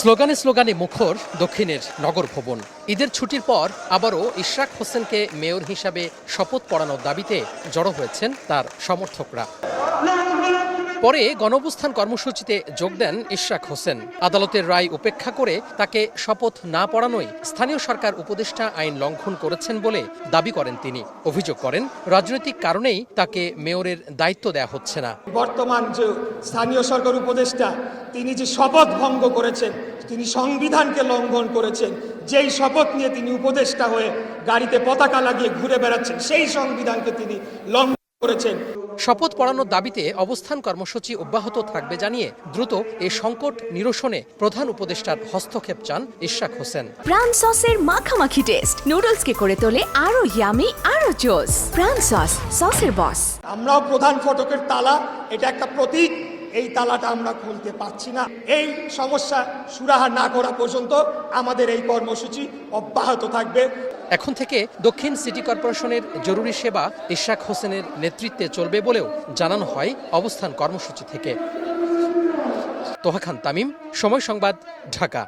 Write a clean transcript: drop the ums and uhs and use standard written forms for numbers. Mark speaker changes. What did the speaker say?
Speaker 1: স্লোগানে স্লোগানে মুখর দক্ষিণের নগর ভবন। ঈদের ছুটির পর আবারও ইশরাক হোসেনকে মেয়র হিসাবে শপথ পড়ানোর দাবিতে জড়ো হয়েছেন তার সমর্থকরা। পরে গণঅবস্থান কর্মসূচিতে যোগ দেন ইশরাক হোসেন। আদালতের রায় উপেক্ষা করে তাকে শপথ না পড়ানোয় স্থানীয় সরকার উপদেষ্টা আইন লঙ্ঘন করেছেন বলে দাবি করেন তিনি। অভিযোগ করেন রাজনৈতিক কারণেই তাকে মেয়রের দায়িত্ব দেয়া হচ্ছে না।
Speaker 2: বর্তমান যে স্থানীয় সরকার উপদেষ্টা তিনি যে শপথ ভঙ্গ করেছেন, তিনি সংবিধানকে লঙ্ঘন করেছেন। যেই শপথ নিয়ে তিনি উপদেষ্টা হয়ে গাড়িতে পতাকা লাগিয়ে ঘুরে বেড়াচ্ছেন, সেই সংবিধানকে তিনি লঙ্ঘন করেছেন।
Speaker 1: শপথ পড়ানোর দাবিতে অবস্থান কর্মসূচি অব্যাহত থাকবে জানিয়ে দ্রুত এই সংকট নিরসনে প্রধান উপদেষ্টার হস্তক্ষেপ চান ইশরাক হোসেন।
Speaker 3: প্রাণ সসের মাখামাখি টেস্ট নুডলসকে করে তোলে আরো ইয়ামি আরো জোস। প্রাণ সস, সসের বস।
Speaker 2: আমরাও প্রধান ফটকের তালা, এটা একটা প্রতীক, এই তালাটা আমরা খুলতে পারছি না। এই সমস্যা সুরাহা না করা পর্যন্ত আমাদের এই কর্মসূচি অব্যাহত থাকবে।
Speaker 1: এখন থেকে দক্ষিণ সিটি কর্পোরেশনের জরুরি সেবা ইশরাক হোসেনের নেতৃত্বে চলবে বলেও জানানো হয় অবস্থান কর্মসূচি থেকে। তোহা খান তামিম, সময় সংবাদ, ঢাকা।